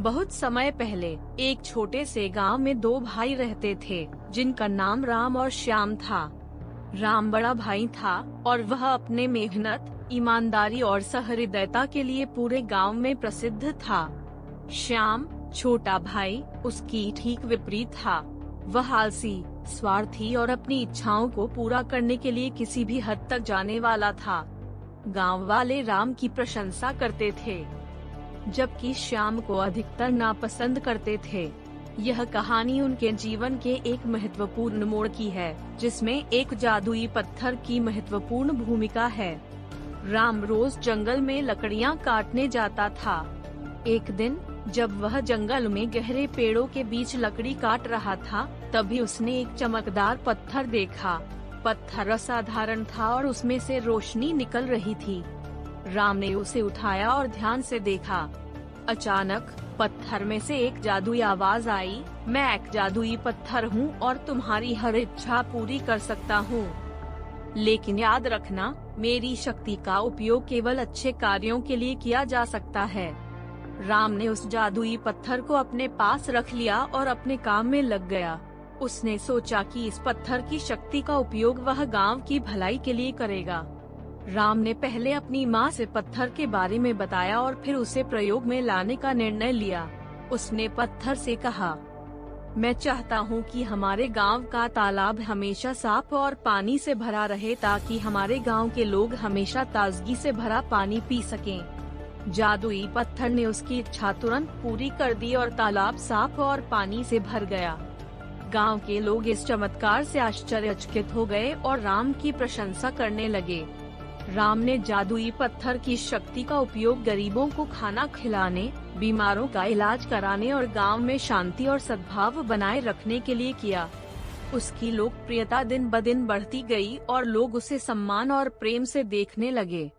बहुत समय पहले एक छोटे से गांव में दो भाई रहते थे, जिनका नाम राम और श्याम था। राम बड़ा भाई था और वह अपने मेहनत, ईमानदारी और सहृदयता के लिए पूरे गांव में प्रसिद्ध था। श्याम छोटा भाई उसकी ठीक विपरीत था। वह आलसी, स्वार्थी और अपनी इच्छाओं को पूरा करने के लिए किसी भी हद तक जाने वाला था। गांव वाले राम की प्रशंसा करते थे, जबकि श्याम को अधिकतर नापसंद करते थे। यह कहानी उनके जीवन के एक महत्वपूर्ण मोड़ की है, जिसमें एक जादुई पत्थर की महत्वपूर्ण भूमिका है। राम रोज जंगल में लकड़ियां काटने जाता था। एक दिन जब वह जंगल में गहरे पेड़ों के बीच लकड़ी काट रहा था, तभी उसने एक चमकदार पत्थर देखा। पत्थर असाधारण था और उसमें से रोशनी निकल रही थी। राम ने उसे उठाया और ध्यान से देखा। अचानक पत्थर में से एक जादुई आवाज आई, मैं एक जादुई पत्थर हूँ और तुम्हारी हर इच्छा पूरी कर सकता हूँ। लेकिन याद रखना, मेरी शक्ति का उपयोग केवल अच्छे कार्यों के लिए किया जा सकता है। राम ने उस जादुई पत्थर को अपने पास रख लिया और अपने काम में लग गया। उसने सोचा कि इस पत्थर की शक्ति का उपयोग वह गांव की भलाई के लिए करेगा। राम ने पहले अपनी माँ से पत्थर के बारे में बताया और फिर उसे प्रयोग में लाने का निर्णय लिया। उसने पत्थर से कहा, मैं चाहता हूँ कि हमारे गांव का तालाब हमेशा साफ और पानी से भरा रहे, ताकि हमारे गांव के लोग हमेशा ताजगी से भरा पानी पी सकें। जादुई पत्थर ने उसकी इच्छा तुरंत पूरी कर दी और तालाब साफ और पानी से भर गया। गांव के लोग इस चमत्कार से आश्चर्यचकित हो गए और राम की प्रशंसा करने लगे। राम ने जादुई पत्थर की शक्ति का उपयोग गरीबों को खाना खिलाने, बीमारों का इलाज कराने और गांव में शांति और सद्भाव बनाए रखने के लिए किया। उसकी लोकप्रियता दिन ब दिन बढ़ती गई और लोग उसे सम्मान और प्रेम से देखने लगे।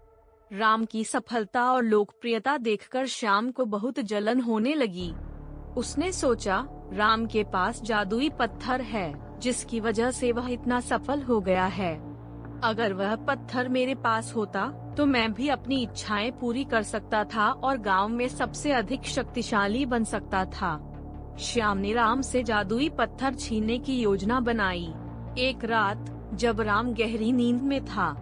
राम की सफलता और लोकप्रियता देखकर श्याम को बहुत जलन होने लगी। उसने सोचा, राम के पास जादुई पत्थर है, जिसकी वजह से वह इतना सफल हो गया है। अगर वह पत्थर मेरे पास होता तो मैं भी अपनी इच्छाएं पूरी कर सकता था और गांव में सबसे अधिक शक्तिशाली बन सकता था। श्याम ने राम से जादुई पत्थर छीनने की योजना बनाई। एक रात जब राम गहरी नींद में था,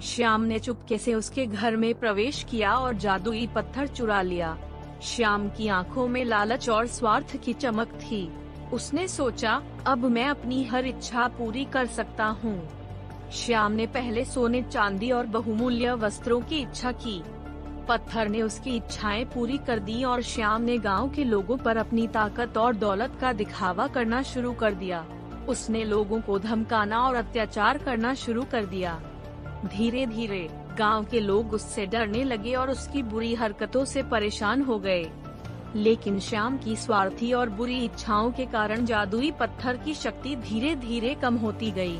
श्याम ने चुपके से उसके घर में प्रवेश किया और जादुई पत्थर चुरा लिया। श्याम की आंखों में लालच और स्वार्थ की चमक थी। उसने सोचा, अब मैं अपनी हर इच्छा पूरी कर सकता हूँ। श्याम ने पहले सोने, चांदी और बहुमूल्य वस्त्रों की इच्छा की। पत्थर ने उसकी इच्छाएं पूरी कर दी और श्याम ने गांव के लोगों पर अपनी ताकत और दौलत का दिखावा करना शुरू कर दिया। उसने लोगों को धमकाना और अत्याचार करना शुरू कर दिया। धीरे धीरे गांव के लोग उससे डरने लगे और उसकी बुरी हरकतों से परेशान हो गए। लेकिन श्याम की स्वार्थी और बुरी इच्छाओं के कारण जादुई पत्थर की शक्ति धीरे धीरे कम होती गई।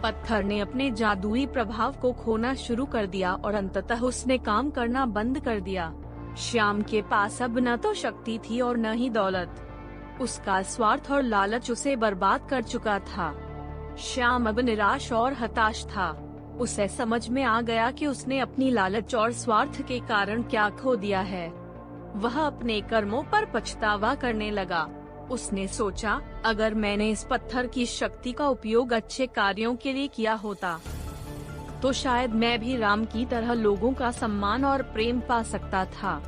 पत्थर ने अपने जादुई प्रभाव को खोना शुरू कर दिया और अंततः उसने काम करना बंद कर दिया। श्याम के पास अब न तो शक्ति थी और न ही दौलत। उसका स्वार्थ और लालच उसे बर्बाद कर चुका था। श्याम अब निराश और हताश था। उसे समझ में आ गया कि उसने अपनी लालच और स्वार्थ के कारण क्या खो दिया है। वह अपने कर्मों पर पछतावा करने लगा। उसने सोचा, अगर मैंने इस पत्थर की शक्ति का उपयोग अच्छे कार्यों के लिए किया होता, तो शायद मैं भी राम की तरह लोगों का सम्मान और प्रेम पा सकता था।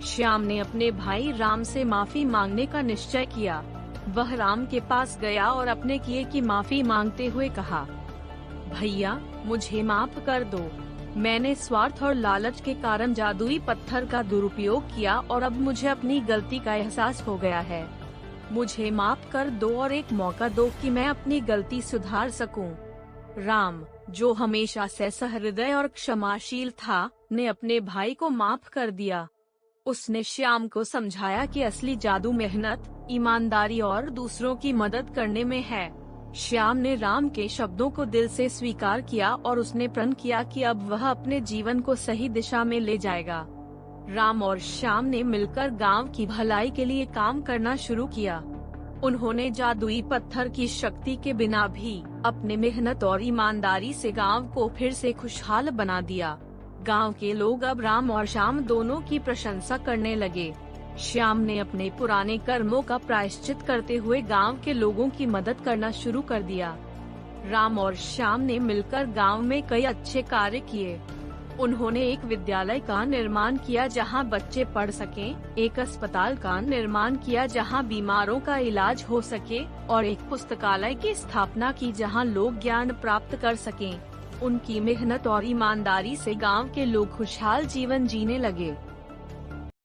श्याम ने अपने भाई राम से माफी मांगने का निश्चय किया। वह राम के पास गया और अपने किए की माफी मांगते हुए कहा, भैया, मुझे माफ कर दो। मैंने स्वार्थ और लालच के कारण जादुई पत्थर का दुरुपयोग किया और अब मुझे अपनी गलती का एहसास हो गया है। मुझे माफ कर दो और एक मौका दो कि मैं अपनी गलती सुधार सकूं। राम, जो हमेशा से सहृदय और क्षमाशील था, ने अपने भाई को माफ कर दिया। उसने श्याम को समझाया कि असली जादू मेहनत, ईमानदारी और दूसरों की मदद करने में है। श्याम ने राम के शब्दों को दिल से स्वीकार किया और उसने प्रण किया कि अब वह अपने जीवन को सही दिशा में ले जाएगा। राम और श्याम ने मिलकर गांव की भलाई के लिए काम करना शुरू किया। उन्होंने जादुई पत्थर की शक्ति के बिना भी अपने मेहनत और ईमानदारी से गांव को फिर से खुशहाल बना दिया। गांव के लोग अब राम और श्याम दोनों की प्रशंसा करने लगे। श्याम ने अपने पुराने कर्मों का प्रायश्चित करते हुए गांव के लोगों की मदद करना शुरू कर दिया। राम और श्याम ने मिलकर गांव में कई अच्छे कार्य किए। उन्होंने एक विद्यालय का निर्माण किया जहां बच्चे पढ़ सकें, एक अस्पताल का निर्माण किया जहां बीमारों का इलाज हो सके और एक पुस्तकालय की स्थापना की जहां लोग ज्ञान प्राप्त कर सकें। उनकी मेहनत और ईमानदारी से गांव के लोग खुशहाल जीवन जीने लगे।